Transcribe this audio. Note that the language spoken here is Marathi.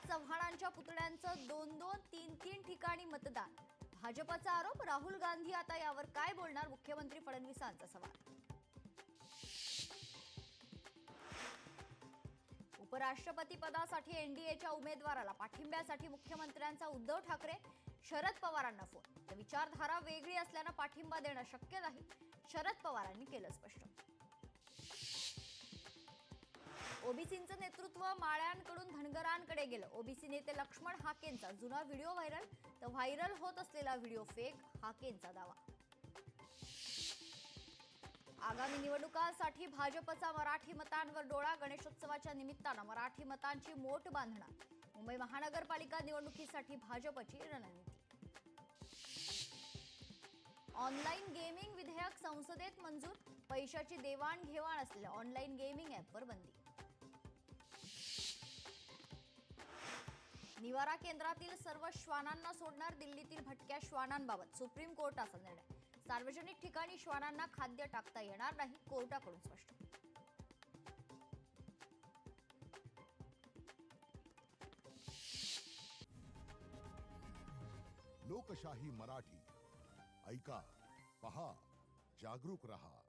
चव्हाणांच्या पुतळ्यांचं 2-2, 3-3 ठिकाणी मतदान. भाजपचा आरोप. राहुल गांधी आता यावर काय बोलणार? मुख्यमंत्री फडणवीसांचा सवाल. उपराष्ट्रपती पदासाठी एनडीएच्या उमेदवाराला पाठिंब्यासाठी मुख्यमंत्र्यांचा उद्धव ठाकरे शरद पवारांना फोन. तर विचारधारा वेगळी असल्यानं पाठिंबा देणं शक्य नाही, शरद पवारांनी केलं स्पष्ट. ओबीसींचं नेतृत्व माळ्यांकडून धनगरांकडे गेलं. ओबीसी नेते लक्ष्मण हाकेंचा जुना व्हिडिओ व्हायरल. तर व्हायरल होत असलेला व्हिडिओ फेक, हाकेंचा दावा. आगामी निवडणुकांसाठी भाजपचा मराठी मतांवर डोळा. गणेशोत्सवाच्या निमित्तानं मराठी मतांची मोठ बांधणार. मुंबई महानगरपालिका निवडणुकीसाठी भाजपची रणनीती. ऑनलाईन गेमिंग विधेयक संसदेत मंजूर. पैशाची देवाणघेवाण असलेल्या ऑनलाईन गेमिंग ॲपवर बंदी. निवारा केंद्रातील सर्व श्वानांना सोडणार. दिल्लीतील भटक्या श्वानांबाबत सुप्रीम कोर्टाचा निर्णय. सार्वजनिक ठिकाणी श्वानांना खाद्य टाकता येणार नाही, कोर्टाकडून स्पष्ट. लोकशाही मराठी ऐका, पहा, जागरूक रहा.